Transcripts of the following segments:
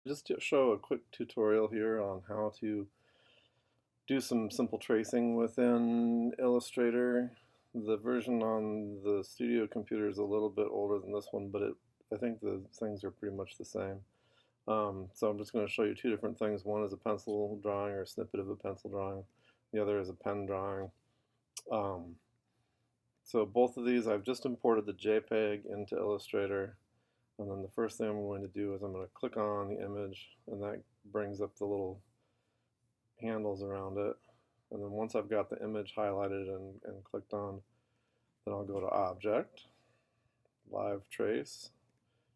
Just to show a quick tutorial here on how to do some simple tracing within Illustrator. The version on the studio computer is a little bit older than this one, but I think the things are pretty much the same. So I'm just going to show you two different things. One is a pencil drawing or a snippet of a pencil drawing. The other is a pen drawing. Um, so both of these, I've just imported the JPEG into Illustrator. And then the first thing I'm going to do is I'm going to click on the image, and that brings up the little handles around it. And then once I've got the image highlighted and clicked on, then I'll go to Object, Live Trace,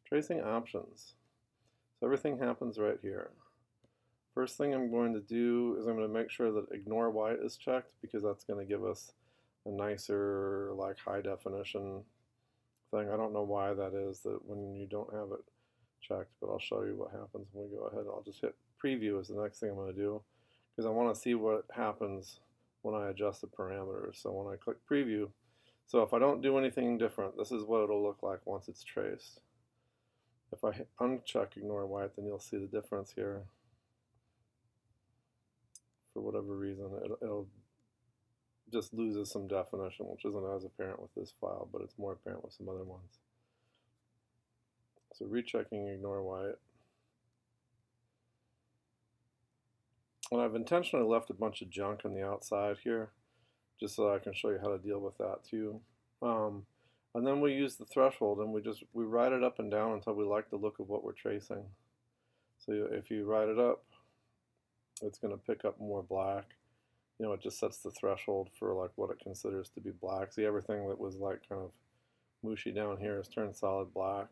Tracing Options. So everything happens right here. First thing I'm going to do is I'm going to make sure that Ignore White is checked, because that's going to give us a nicer, like, high definition thing. I don't know why that is, that when you don't have it checked, but I'll show you what happens when we go ahead. I'll just hit Preview is the next thing I'm going to do, because I want to see what happens when I adjust the parameters. So when I click Preview, so if I don't do anything different, this is what it'll look like once it's traced. If I uncheck Ignore White, then you'll see the difference here. For whatever reason, it'll just loses some definition, which isn't as apparent with this file, but it's more apparent with some other ones. So rechecking Ignore White. And I've intentionally left a bunch of junk on the outside here, just so I can show you how to deal with that too. And then we use the threshold, and we write it up and down until we like the look of what we're tracing. So if you write it up, it's going to pick up more black. You know, it just sets the threshold for like what it considers to be black. See, everything that was like kind of mushy down here is turned solid black.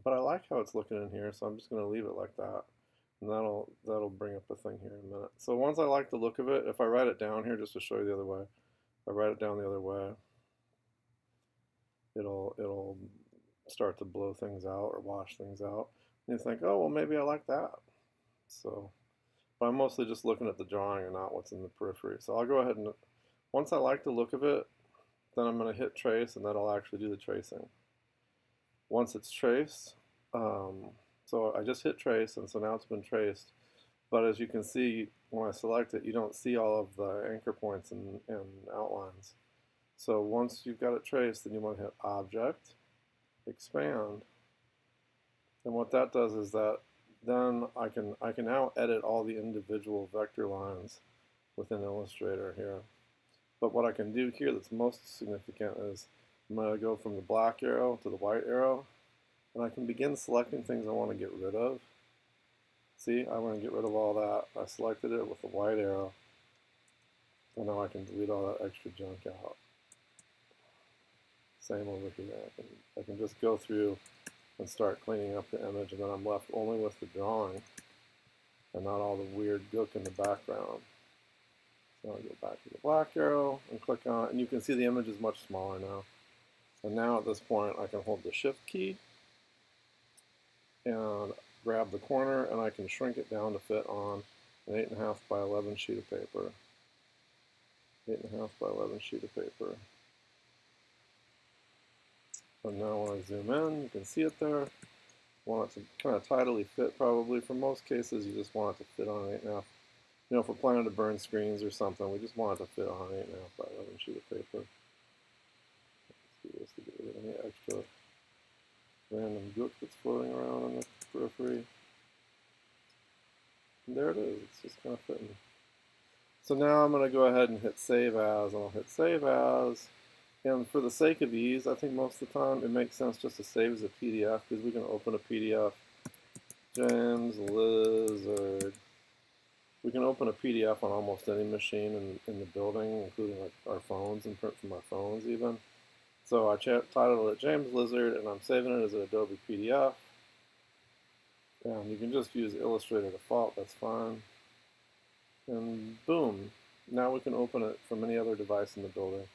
But I like how it's looking in here, so I'm just going to leave it like that. And that'll bring up a thing here in a minute. So once I like the look of it, if I write it down here just to show you the other way, if I write it down the other way, it'll start to blow things out or wash things out. And you think, oh, well, maybe I like that. So, but I'm mostly just looking at the drawing and not what's in the periphery. So I'll go ahead and, once I like the look of it, then I'm going to hit trace, and that'll actually do the tracing. Once it's traced, so I just hit trace, and so now it's been traced. But as you can see, when I select it, you don't see all of the anchor points and outlines. So once you've got it traced, then you want to hit Object, Expand. And what that does is that then I can now edit all the individual vector lines within Illustrator here. But what I can do here that's most significant is I'm going to go from the black arrow to the white arrow, and I can begin selecting things I want to get rid of. See, I want to get rid of all that. I selected it with the white arrow, and now I can delete all that extra junk out. Same over here. I can just go through and start cleaning up the image, and then I'm left only with the drawing and not all the weird gook in the background. So I'll go back to the black arrow and click on it, and you can see the image is much smaller now. And now at this point I can hold the Shift key and grab the corner, and I can shrink it down to fit on an 8.5 by 11 sheet of paper. 8.5 by 11 sheet of paper. And now when I zoom in, you can see it there. Want it to kind of tidily fit probably. For most cases, you just want it to fit on an 8.5. You know, if we're planning to burn screens or something, we just want it to fit on an 8.5 by 11 sheet of paper. Let's do this to get rid of any extra random gook that's floating around on the periphery. And there it is. It's just kind of fitting. So now I'm going to go ahead and hit Save As, and I'll hit Save As. And for the sake of ease, I think most of the time it makes sense just to save as a PDF, because we can open a PDF. James Lizard. We can open a PDF on almost any machine in the building, including like our phones, and print from our phones even. So I titled it James Lizard, and I'm saving it as an Adobe PDF. And you can just use Illustrator default, that's fine. And boom, now we can open it from any other device in the building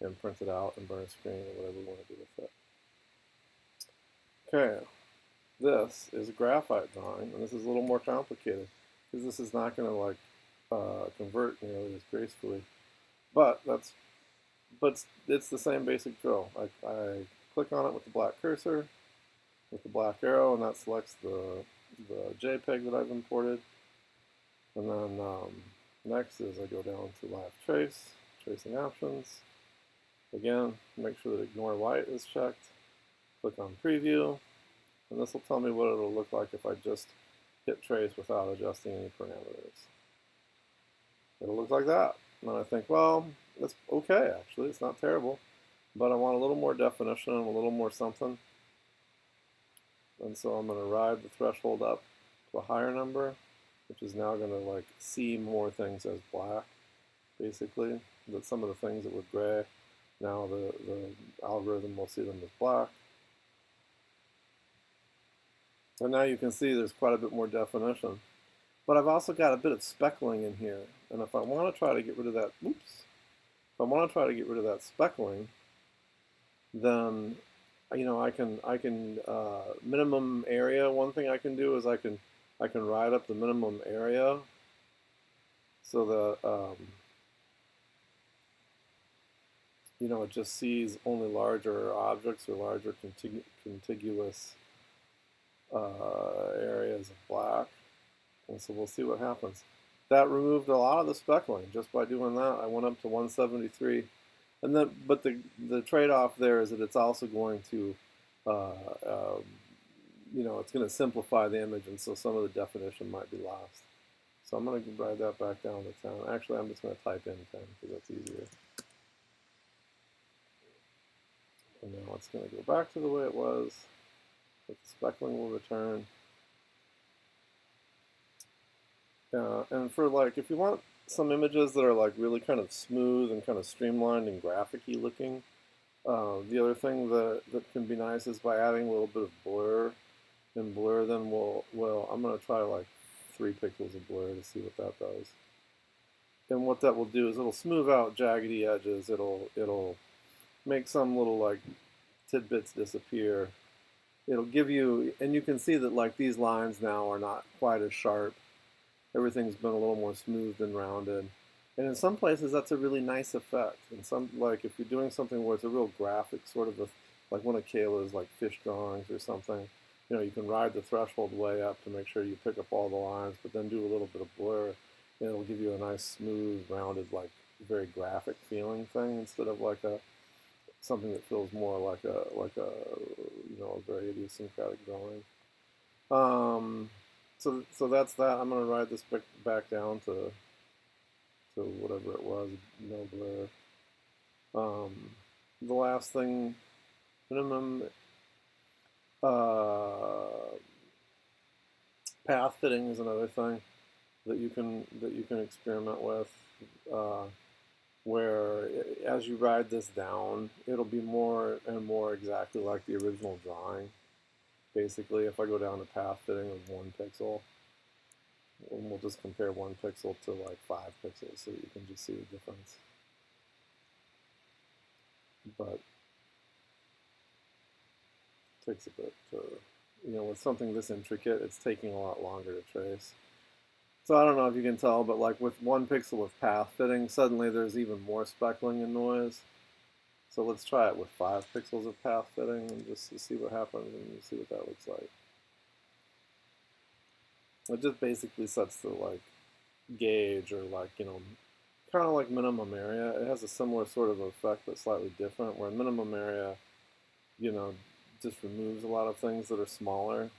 and print it out and burn a screen or whatever we want to do with it. Okay, this is a graphite drawing, and this is a little more complicated, because this is not going to like convert nearly as gracefully. But it's the same basic drill. I click on it with the black cursor, with the black arrow, and that selects the JPEG that I've imported. And then next is I go down to live trace, tracing options. Again, make sure that ignore light is checked. Click on preview, and this will tell me what it'll look like if I just hit trace without adjusting any parameters. It'll look like that. And then I think, well, it's okay actually, it's not terrible, but I want a little more definition and a little more something. And so I'm going to ride the threshold up to a higher number, which is now going to like see more things as black, basically. That some of the things that were gray, now the algorithm will see them as black. And now you can see there's quite a bit more definition. But I've also got a bit of speckling in here. And if I want to try to get rid of that, if I want to try to get rid of that speckling, then I can minimum area. One thing I can do is I can ride up the minimum area so that it just sees only larger objects or larger contiguous areas of black. And so we'll see what happens. That removed a lot of the speckling just by doing that. I went up to 173. And then, but the trade-off there is that it's also going to, it's going to simplify the image, and so some of the definition might be lost. So I'm going to ride that back down to 10. Actually, I'm just going to type in 10 because that's easier. And now it's going to go back to the way it was. But the speckling will return. And for if you want some images that are really kind of smooth and kind of streamlined and graphic-y looking, the other thing that can be nice is by adding a little bit of blur. And blur then I'm going to try 3 pixels of blur to see what that does. And what that will do is it'll smooth out jaggedy edges. It'll make some little tidbits disappear. It'll give you, and you can see that these lines now are not quite as sharp. Everything's been a little more smoothed and rounded. And in some places, that's a really nice effect. And some, if you're doing something where it's a real graphic sort of, like one of Kayla's fish drawings or something, you can ride the threshold way up to make sure you pick up all the lines, but then do a little bit of blur, and it'll give you a nice, smooth, rounded, very graphic feeling thing instead of something that feels more like a very idiosyncratic drawing. So that's that. I'm going to ride this back down to whatever it was, no blur. The last thing, minimum path fitting is another thing that you can experiment with, where as you ride this down, it'll be more and more exactly like the original drawing. Basically, if I go down to path fitting of 1 pixel, and we'll just compare 1 pixel to 5 pixels so you can just see the difference. But it takes a bit to, with something this intricate, it's taking a lot longer to trace. So I don't know if you can tell, but with 1 pixel of path fitting, suddenly there's even more speckling and noise. So let's try it with 5 pixels of path fitting and just to see what happens and see what that looks like. It just basically sets the gauge or kind of like minimum area. It has a similar sort of effect but slightly different, where minimum area, just removes a lot of things that are smaller.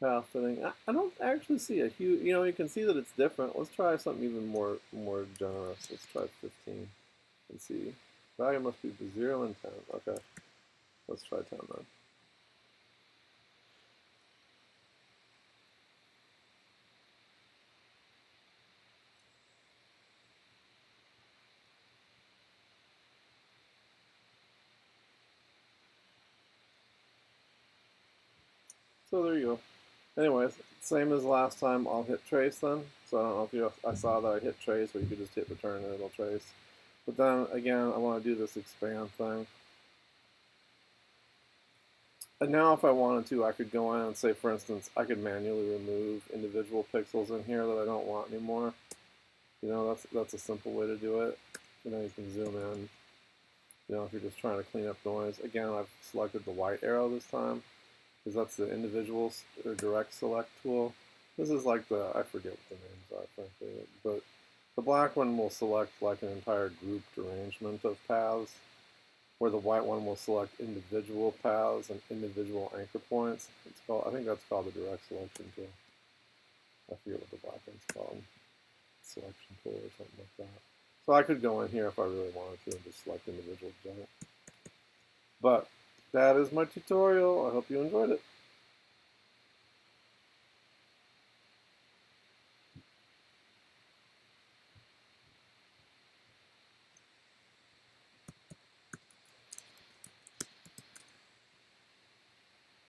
Path fitting, I don't actually see a huge, you can see that it's different. Let's try something even more generous. Let's try 15 and see. Value must be 0 and 10. Okay, let's try 10 then. So there you go. Anyways, same as last time, I'll hit trace then. So I don't know if I saw that I hit trace, or you could just hit return and it'll trace. But then again, I want to do this expand thing. And now if I wanted to, I could go in and say, for instance, I could manually remove individual pixels in here that I don't want anymore. That's a simple way to do it. You can zoom in You know, if you're just trying to clean up noise. Again, I've selected the white arrow this time because that's the individual or direct select tool. This is like the, I forget what the names are, frankly, but the black one will select like an entire grouped arrangement of paths, where the white one will select individual paths and individual anchor points. It's called, I think that's called the direct selection tool. I forget what the black one's called. Selection tool or something like that. So I could go in here if I really wanted to and just select individual junk. But that is my tutorial. I hope you enjoyed it.